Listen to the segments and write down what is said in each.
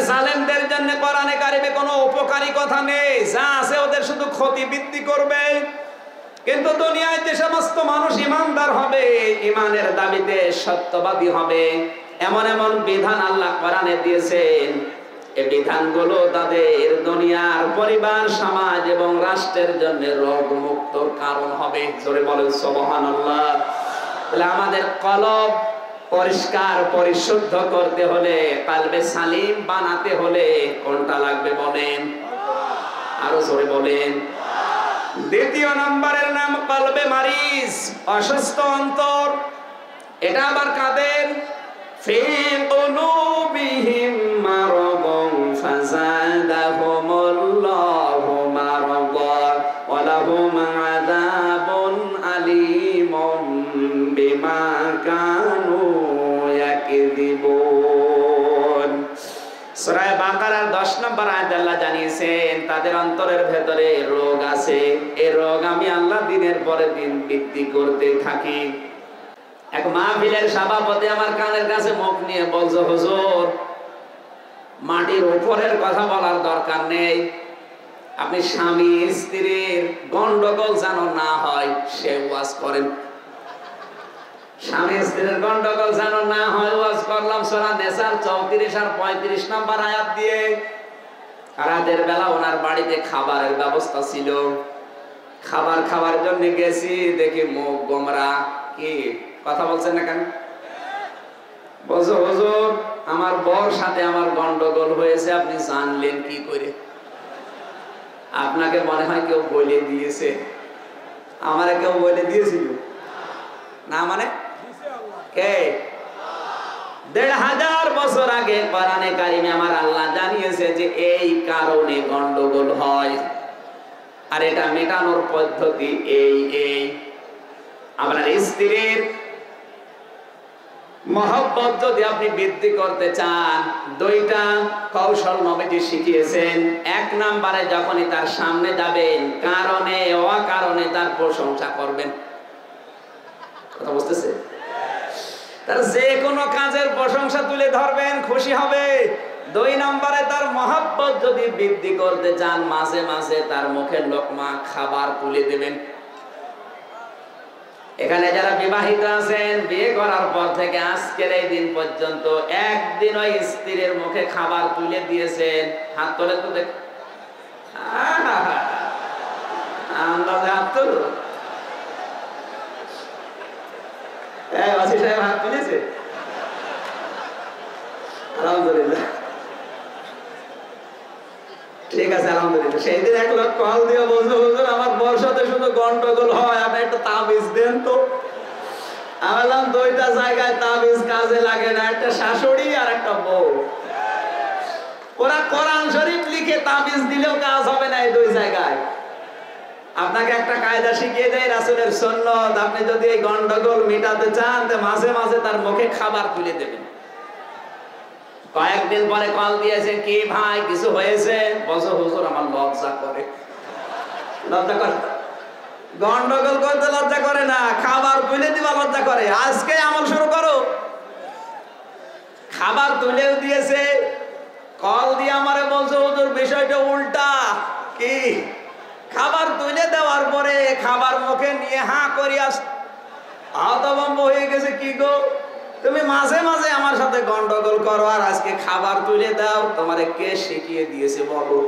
জালেমদের জন্য কোরআনে কারিমে কোনো উপকারী কথা নেই, যা আছে ওদের শুধু ক্ষতি বৃদ্ধি করবে। কিন্তু দুনিয়ায় যে সমস্ত মানুষ ইমানদার হবে, ইমানের দাবিতে সত্যবাদী হবে, এমন এমন বিধান আল্লাহ কোরআনে দিয়েছেন, এই বিধানগুলো তাদের দুনিয়ার পরিবার, সমাজ এবং রাষ্ট্রের জন্য রোগ মুক্তর কারণ হবে। জোরে বলেন সুবহানাল্লাহ। তাহলে আমাদের কলব পরিষ্কার পরিশুদ্ধ করতে হলে, কালবে সালিম বানাতে হলে কোনটা লাগবে বলেন? আরো জোরে বলেন। দ্বিতীয় নম্বরের নাম কলবে মারিজ, অসুস্থ অন্তর। এটা আবার কাদের? ফি কুলুবিহিম মারাদুন ফাযাদাহুমুল্লাহু মারাদা ওয়া লাহুম আযাবুন আলীমুম বিমা কানু ইয়াকযিবুন। সূরা বাকারার 10 নম্বর আয়াতে আল্লাহ জানিয়েছেন তাদের অন্তরের ভেতরে রোগ আছে, এই রোগ আমি আল্লাহ দিনের পরে দিন বৃদ্ধি করতে থাকি। এক মাহফিলের সভাপতি আমার কানের কাছে মুখ নিয়ে বলছে, হুজুর মাটির উপরের কথা বলার দরকার নেই, আপনি স্বামী স্ত্রীর গন্ডগোল যেন না হয় সে ওয়াজ করেন। স্বামী স্ত্রীর গন্ডগোল যেন না হয় ওয়াজ করলাম সূরা নিসার 34 আর 35 নম্বর আয়াত দিয়ে। রাতের বেলা ওনার বাড়িতে খাবারের ব্যবস্থা ছিল, খাবার খাওয়ার জন্য গেছি, দেখি মুখ গোমরা। কি কথা বলছেন না কেন? বলছো হুজুর আমার বর সাথে আমার গন্ডগোল হয়েছে, আপনি জানলেন কি করে? আপনাকে মনে হয় কেউ বলে দিয়েছে? আমারে কেউ বলে দিয়েছিল না? মানে কে? 1500 বছর আগে কোরআনে কারিমে আমার আল্লাহ জানিয়েছে যে এই কারণে গন্ডগোল হয়, আর এটা মেটানোর পদ্ধতি এই। আপনার স্ত্রীর মহব্বত যদি আপনি বৃদ্ধি করতে চান, 2টা কৌশল নবীজি শিখিয়েছেন। 1 নম্বরে যখনই তার সামনে যাবেন, কারণে অকারণে তার প্রশংসা করবেন। কথা বুঝতেছে? তার যে কোনো কাজের প্রশংসা তুলে ধরবেন, খুশি হবে। 2 নম্বরে তার মহব্বত যদি বৃদ্ধি করতে চান, মাঝে মাঝে তার মুখের লোকমা খাবার তুলে দেবেন। এখানে যারা বিবাহিত আছেন, বিয়ে করার পর থেকে আজকের এই দিন পর্যন্ত একদিন ওই স্ত্রীর মুখে খাবার তুলে দিয়েছেন? হাত তোলে তো দেখ, আন্দাজে হাত তোলো। ওয়াসি সাহেব হাত তুলেছে? আলহামদুলিল্লাহ, ঠিক আছে আলহামদুলিল্লাহ। সেই দিন 1 লোক কল দিয়ে বলছে, হুজুর আমার বর সাথে শুধু গন্ডগোল হয়, আপনি একটা তাবিজ দেন তো। আমি বললাম 2টা জায়গায় তাবিজ কাজে লাগে না, একটা শাশুড়ি আর একটা বউ। ওরা কোরআন শরীফ লিখে তাবিজ দিলেও কাজ হবে না এই 2 জায়গায়। আপনাকে একটা কায়দা শিখিয়ে দেয় রাসূলের সুন্নাত, আপনি যদি এই গন্ডগোল মেটাতে চান তো মাঝে মাঝে তার মুখে খাবার তুলে দেবেন। কয়েকদিন পরে কল দিয়েছে, কি ভাই কিছু হয়েছে? বলছো হুজুর আমার লজ্জা করে। লজ্জা করে? গন্ডগোল করতে লজ্জা করে না, খাবার তুলে দিবা লজ্জা করে। আজকে আমল শুরু করো। খাবার তুলেও দিয়েছে, কল দিয়ে আমারে বলছো হুজুর বিষয়টা উল্টা। কি? খাবার তুলে দেওয়ার পরে খাবার মুখে নিয়ে হাঁ করিয়া হতভম্ব হয়ে গেছে। কি গো তুমি মাঝে মাঝে আমার সাথে গন্ডগোল করো আর আজকে খাবার তুলে দাও, তোমারে কে শিখিয়ে দিয়েছে বলো?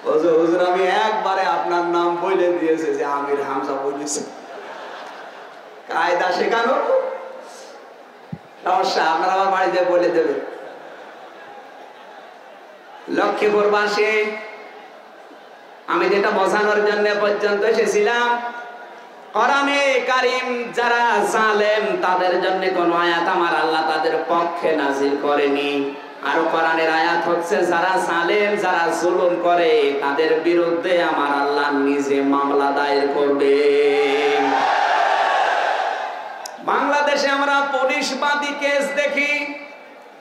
বলছো হুজুর আমি একবারে আপনার নাম বলে দিয়েছে যে আমির হামজা বলেছে। কায়দা শেখানো সমস্যা, আপনারা আমার বাড়িতে বলে দেবেন। লক্ষ্মীপুরবাসী, আমি যেটা বোঝানোর জন্য পর্যন্ত এসেছিলাম, কোরআনে কারীম যারা জালেম তাদের জন্য কোন আয়াত আমার আল্লাহ তাদের পক্ষে নাজিল করেনি। আর কোরআনের আয়াত হচ্ছে যারা জালেম, যারা জুলুম করে তাদের বিরুদ্ধে আমার আল্লাহ নিজে মামলা দায়ের করবে। বাংলাদেশে আমরা পুলিশ বাদী কেস দেখি।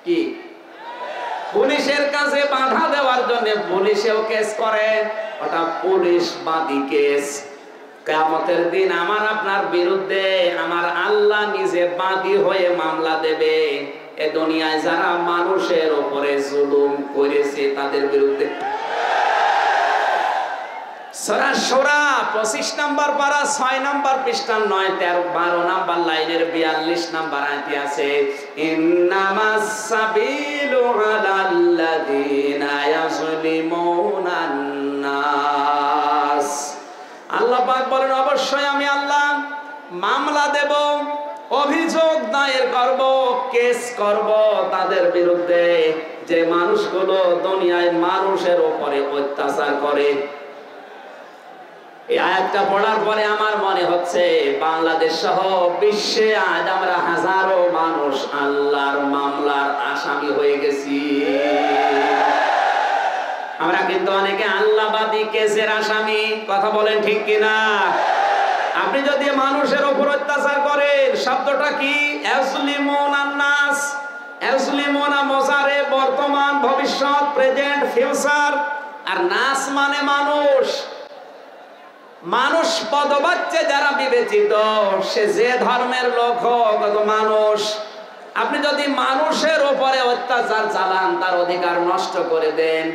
কি? পুলিশের কাছে বাধা দেওয়ার জন্য পুলিশেও কেস করে, ওটা পুলিশ বাদী কেস। কিয়ামতের দিন আমার আপনার বিরুদ্ধে আমার আল্লাহ নিজে বাদী হয়ে মামলা দেবে। এ দুনিয়ায় যারা মানুষের উপরে জুলুম করেছে তাদের বিরুদ্ধে। সূরা শূরা 25 নম্বর পারা 6 নম্বর পৃষ্ঠা 9, 13, 12 নম্বর লাইনের 42 নম্বর আয়াতে আছে, ইন্নামাস সাবিলু আলাল্লাযিনা ইয়াজলিমুনান নাস। আল্লাহ পাক বলেন, অবশ্যই আমি আল্লাহ মামলা দেব, অভিযোগ দায়ের করব, কেস করব তাদের বিরুদ্ধে যে মানুষগুলো দুনিয়ায় মানুষের উপরে অত্যাচার করে। এই আয়াতটা পড়ার পরে আমার মনে হচ্ছে বাংলাদেশ সহ বিশ্বে আজ আমরা হাজারো মানুষ আল্লাহর মামলার আসামি হয়ে গেছি। আমরা কিন্তু অনেকে আল্লাহবাদী কেসের আসামি। কথা বলেন ঠিক কিনা? আপনি যদি মানুষের উপর অত্যাচার করেন, শব্দটা কি? ইয়াজলিমুনান নাস। ইয়াজলিমুনা মোজারে, বর্তমান, ভবিষ্যৎ, প্রেজেন্ট, ফিউচার। আর নাস মানে মানুষ। মানুষ পদবাচ্যে যারা বিবেচিত, সে যে ধর্মের লোক হোক, মানুষ। আপনি যদি মানুষের উপরে অত্যাচার চালান, তার অধিকার নষ্ট করে দেন,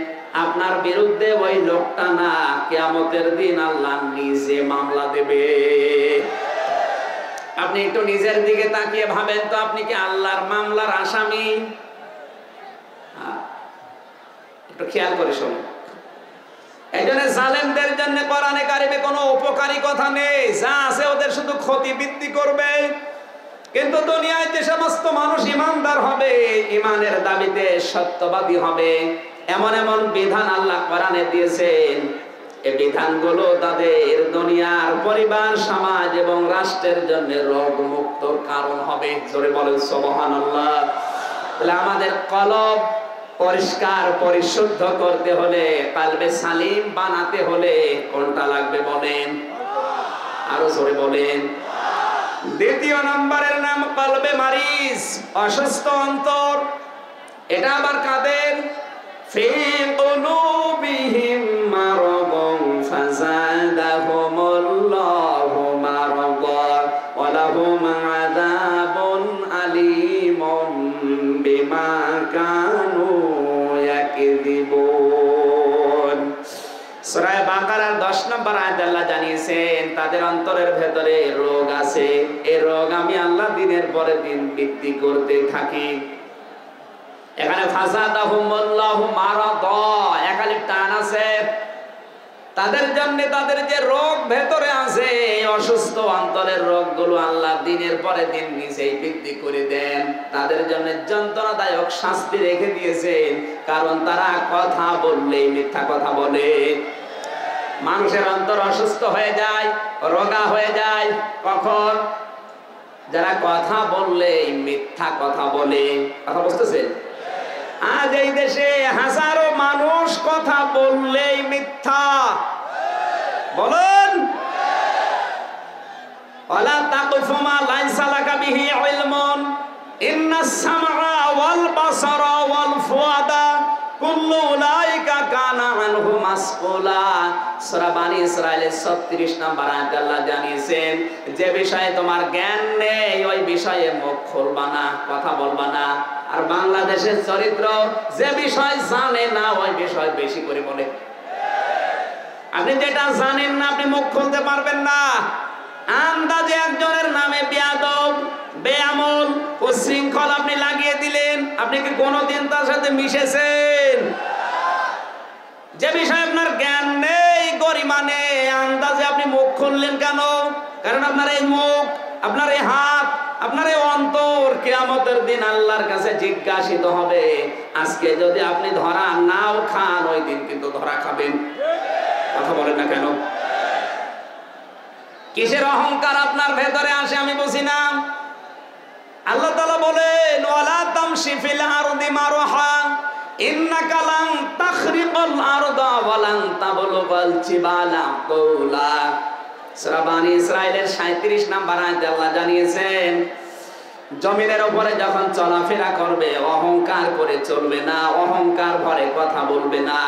আপনার বিরুদ্ধে ওই লোকটা না, কিয়ামতের দিন আল্লাহ নিজে মামলা দেবে। আপনি একটু নিজের দিকে তাকিয়ে ভাবেন তো, আপনি কি আল্লাহর মামলার আসামি? একটু খেয়াল করে শুনুন। এইজন্য জালেমদের জন্য কোরআনে কারিমে কোনো উপকারী কথা নেই, যা আছে ওদের শুধু ক্ষতি বৃদ্ধি করবে। কিন্তু দুনিয়ায় যে সমস্ত মানুষ ইমানদার হবে, ইমানের দাবিতে সত্যবাদী হবে, এমন এমন বিধান আল্লাহ কোরআনে দিয়েছেন, এই বিধানগুলো তাদের দুনিয়ার পরিবার, সমাজ এবং রাষ্ট্রের জন্য রোগ মুক্তর কারণ হবে। জোরে বলেন সুবহানাল্লাহ। তাহলে আমাদের কলব পরিষ্কার পরিশুদ্ধ করতে হলে, কালবে সালিম বানাতে হলে কোনটা লাগবে বলেন? আরো জোরে বলেন। দ্বিতীয় নম্বরের নাম কলবে মারিজ, অসুস্থ অন্তর। এটা আবার কাদের? ফি কুলুবিহিম মারাদুন ফাযাদাহুমুল্লাহু মারাদা ওয়া লাহুম আযাবুন আলীমুম বিমা কানু ইয়াকযিবুন। সূরা বাকারার 10 নম্বর আয়াতে আল্লাহ জানিয়েছেন, তাদের অন্তরের ভেতরে রোগ আছে। এই রোগ আমি আল্লাহ দিনের পরে দিন বৃদ্ধি করতে থাকি। এখানে ফাযাদাহুমুল্লাহু মারাদা, একালিফ টান আছে। তাদের জন্য তাদের যে রোগ ভেতরে আছে, অসুস্থ অন্তরের রোগগুলো আল্লাহ দিনের পরে দিন নিজেই বৃদ্ধি করে দেন। তাদের জন্য যন্ত্রণাদায়ক শাস্তি রেখে দিয়েছেন, কারণ তারা কথা বললেই মিথ্যা কথা বলে। মানুষের অন্তর অসুস্থ হয়ে যায়, রোগা হয়ে যায় কখন? যারা কথা বললেই মিথ্যা কথা বলে। কথা বুঝতেছেন? আজ এই দেশে হাজারো মানুষ কথা বললেই মিথ্যা বলেন। ওয়ালা তাকফু মা লাইসা লাকা বিহি ইলমুন ইন্নাস সামআ ওয়াল বাসারা ওয়াল ফুআদা কুল্লু উলাইকা কানা আনহু মাসউলা। সূরা বানী ইসরাঈলের 36 নম্বর আয়াতে আল্লাহ জানিয়েছেন, যে বিষয়ে তোমার জ্ঞান নেই ওই বিষয়ে মুখ খুলবা না, কথা বলবা না। আর বাংলাদেশের চরিত্র, যে বিষয় জানে না ওই বিষয় বেশি করে বলে। আপনি যেটা জানেন না আপনি মুখ খুলতে পারবেন না। আন্দাজে একজনের নামে বেয়াদব, বেআমল, উচ্ছৃঙ্খল আপনি লাগিয়ে দিলেন। আপনি কি কোনোদিন তার সাথে মিশেছেন? যে বিষয়ে আপনার জ্ঞান নেই, গরিমা নেই, আন্দাজে আপনি মুখ খুললেন কেন? কারণ আপনার এই মুখ, আপনার এই হাত, আপনার এই অন্তর কিয়ামতের দিন আল্লাহর কাছে জিজ্ঞাসিত হবে। আজকে যদি আপনি ধরা নাও খান, ওই দিন কিন্তু ধরা খাবেন। কথা বলেন না কেন? কিসের অহংকার আপনার ভেতরে আসে আমি বুঝি না। আল্লাহ তাআলা বলেন, ওয়ালা তামশি ফিল আরদি মারহা ইন্নাকা লান তাখরিকাল আরদা ওয়া লান তাবলুগাল জিবালা তাওলা। সূরা বানী ইসরাঈলের 37 নম্বর আয়াতে আল্লাহ জানিয়েছেন, জমিনের উপরে যখন চলাফেরা করবে অহংকার করে চলবে না, অহংকার ভরে কথা বলবে না।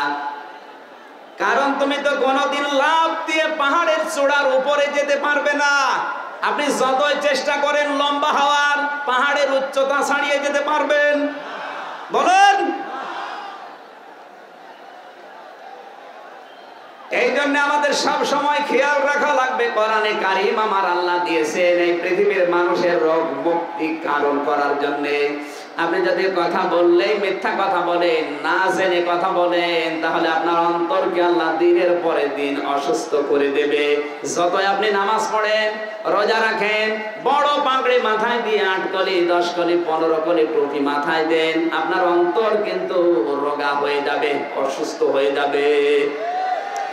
কারণ তুমি তো কোনোদিন লাফ দিয়ে পাহাড়ের চূড়ার উপরে যেতে পারবে না। আপনি যতই চেষ্টা করেন লম্বা হওয়ার, পাহাড়ের উচ্চতা ছাড়িয়ে যেতে পারবেন? বলেন। এই জন্য আমাদের সব সময় খেয়াল রাখা লাগবে, কোরআনে কারীম আমার আল্লাহ দিয়েছেন এই পৃথিবীর মানুষের রোগ মুক্তি কারণ করার জন্য। আপনি যদি কথা বললেই মিথ্যা কথা বলেন, না জেনে কথা বলেন, তাহলে আপনার অন্তরকে আল্লাহ দিনের পরে দিন অসুস্থ করে দেবে। যতই আপনি নামাজ পড়েন, রোজা রাখেন, বড় পাগড়ি মাথায় দিয়ে 8 কলি 10 কলি 15 কলি টুপি মাথায় দেন, আপনার অন্তর কিন্তু রোগা হয়ে যাবে, অসুস্থ হয়ে যাবে।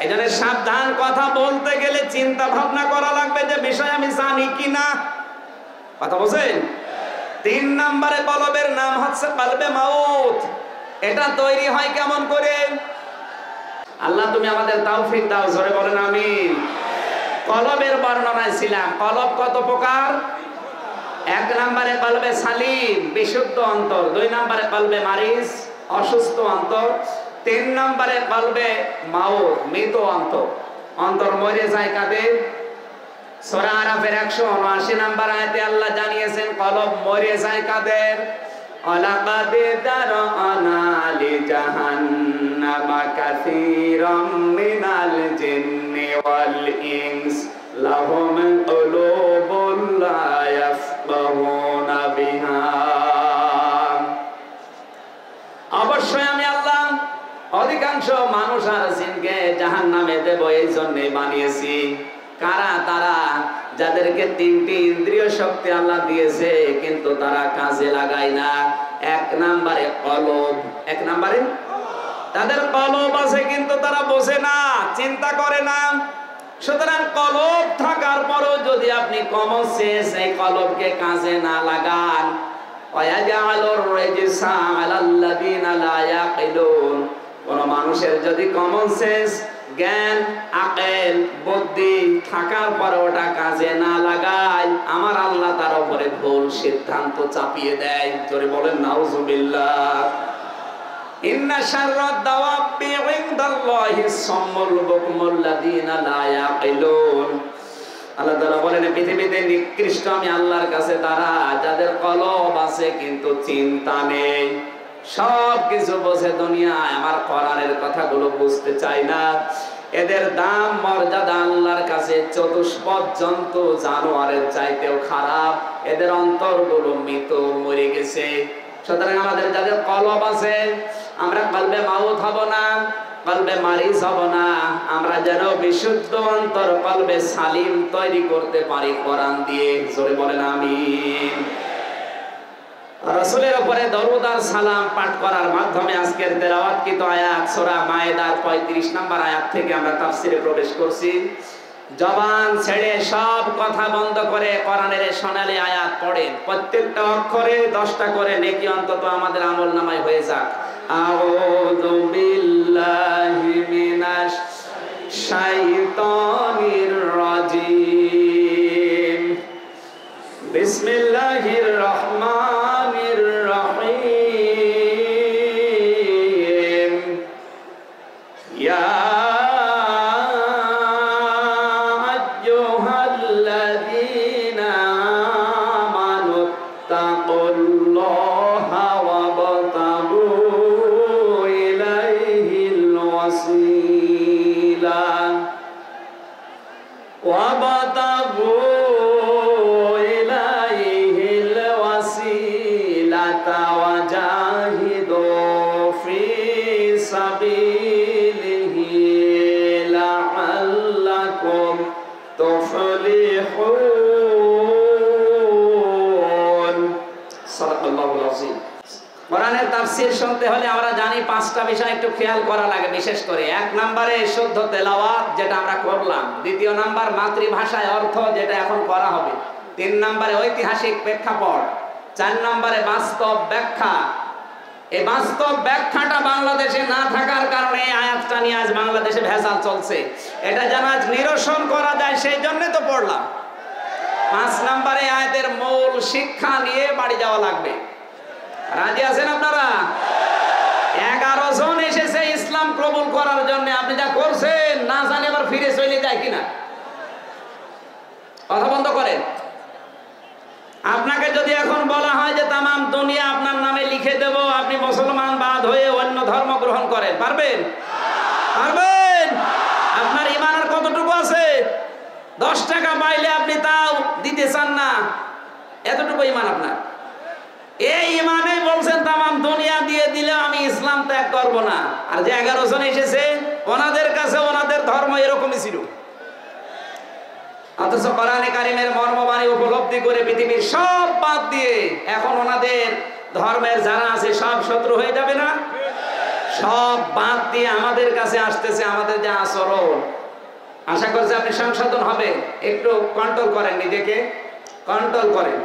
এজন্য সাবধান, কথা বলতে গেলে চিন্তা ভাবনা করা লাগবে যে বিষয় আমি জানি কিনা। কথা বলছেন? 3 নম্বরে কলবের নাম হচ্ছে কলবে মাউত। এটা তৈরি হয় কেমন করে? আল্লাহ তুমি আমাদের তৌফিক দাও, জোরে বলেন আমিন। কলবের বর্ণনায় ছিলাম, কলব কত প্রকার? 1 নম্বরে কলবে সালিম, বিশুদ্ধ অন্তর। 2 নম্বরে কলবে মারিজ, অসুস্থ অন্তর। 3 নম্বরে কলবে মাউত, মৃত অন্তর। অন্তর মরে যায় কাদের? সূরা আরাফের 179 নম্বর আয়াতে আল্লাহ জানিয়েছেন কলব মরে যায় কাদের? আলাকাদ দারানা লি জাহান্নামা কাসীরাম মিনাল জিন্নি ওয়াল ইনস লাহুম কুলুবুন লা ইয়াফকাহুনা বিহা। অবশ্যই আমি আল্লাহ অধিকাংশ মানুষ আর জিনকে জাহান্নামে দেব, এই জন্যই বানিয়েছি। কারা? তারা যাদেরকে 3টি ইন্দ্রিয় শক্তি আল্লাহ দিয়েছে কিন্তু তারা কাজে লাগায় না। 1 নম্বরে কলব। 1 নম্বরে তাদের কলব আছে কিন্তু তারা বোঝে না, চিন্তা করে না। সুতরাং কলব থাকার পরও যদি আপনি কমন সেন্স এই কলবকে কাজে না লাগান, ওয়ায়াজআলুর রিজসা আলাল্লাযিনা লা ইয়াকিলুন, কোন মানুষের যদি কমন সেন্স, জ্ঞান, আকল, বুদ্ধি থাকার পরে ওটা কাজে না লাগায়, আমার আল্লাহ তার উপরে ভুল সিদ্ধান্ত চাপিয়ে দেয়। জোরে বলেন নাউজুবিল্লাহ। ইন্না শাররাদ দাওয়াবি ইনদাল্লাহিস সাম্মুল বুকমুল লাযিনা লা ইয়াকিলুন। আল্লাহ তাআলা বলেন পৃথিবীতে নিকৃষ্ট আমি আল্লাহর কাছে তারা যাদের কলব আছে কিন্তু চিন্তা নেই। সব কিছু বোঝে দুনিয়ায়, আমার কোরআনের কথাগুলো বুঝতে চায় না। এদের দাম মর্যাদা আল্লাহর কাছে চতুষ্পদ জন্তু জানোয়ারের চাইতেও খারাপ। এদের অন্তরগুলো মৃত, মরে গেছে। সুতরাং আমাদের যাদের কলব আছে, আমরা কলবে মাউত হব না, কলবে মারিজ হব না। আমরা যেন বিশুদ্ধ অন্তর, কলবে সালিম তৈরি করতে পারি কোরআন দিয়ে। জোরে বলেন আমিন। রাসূলের উপরে দরুদ আর সালাম পাঠ করার মাধ্যমে আজকের তেলাওয়াতকৃত আয়াত সূরা মায়েদার 35 নম্বর আয়াত থেকে আমরা তাফসিরে প্রবেশ করছি। জবান ছেড়ে সব কথা বন্ধ করে কোরআনের সোনালী আয়াত পড়েন। প্রত্যেকটা অক্ষরে 10টা করে নেকি অন্তত আমাদের আমলনামায় হয়ে যাক। আউযু বিল্লাহি মিনাশ শাইতানির রাজিম। বিসমিল্লাহির রহমানির রহিম। ইয়া আইয়ুহাল্লাযীনা আমানুত্তাকুল্লাহা ওয়াবতাগু ইলাইহিল ওয়াসিলা ওয়াবতাগু ওয়াজাহিদু ফি সাবিলিহি লাআল্লাকুম তুফলিহুন। সাদাকাল্লাহুল আযীম। কোরআনের তাফসীর শুনতে হলে আমরা জানি 5টা বিষয় একটু খেয়াল করা লাগে। বিশেষ করে 1 নম্বরে শুদ্ধ তেলাওয়াত, যেটা আমরা করলাম। 2 নম্বর মাতৃভাষায় অর্থ, যেটা এখন করা হবে। 3 নম্বরে ঐতিহাসিক প্রেক্ষাপট। 4 নম্বরে বাস্তব ব্যাখ্যা। এই বাস্তব ব্যাখ্যাটা বাংলাদেশে না থাকার কারণে এই আয়াতটা নিয়ে আজ বাংলাদেশে ভেজাল চলছে। এটা যেন আজ নিরসন করা যায়, সেই জন্য তো পড়লাম। 5 নম্বরে আয়াতের মূল শিক্ষা নিয়ে বাড়ি যাওয়া লাগবে। রাজি আছেন আপনারা? 11 জন এসেছে ইসলাম কবুল করার জন্য। আপনি যা করছেন না জানি আবার ফিরে চলে যায় কিনা। কথা বন্ধ করেন। আপনাকে যদি এখন বলা হয় যে তামাম দুনিয়া আপনার নামে লিখে দেব, আপনি মুসলমান বাদ হয়ে অন্য ধর্ম গ্রহণ করেন, পারবেন? পারবেন? আপনার ঈমানের কতটুকু আছে? 10 টাকা পাইলে আপনি তাও দিতে চান না, এতটুকু ঈমান আপনার। এই ঈমানে বলছেন তামাম দুনিয়া দিয়ে দিলে আমি ইসলাম ত্যাগ করব না। আর যে 11 জন এসেছে ওনাদের কাছে ওনাদের ধর্ম এরকমই ছিল, অথচ কোরআনে কারিমের মর্মবাণী উপলব্ধি করে পৃথিবীর সব বাদ দিয়ে এখন ওনাদের ধর্মের যারা আছে সব শত্রু হয়ে যাবে না? সব বাদ দিয়ে আমাদের কাছে আসতেছে। আমাদের যে আচরণ, আশা করছি আপনি সংশোধন হবে। একটু কন্ট্রোল করেন, নিজেকে কন্ট্রোল করেন।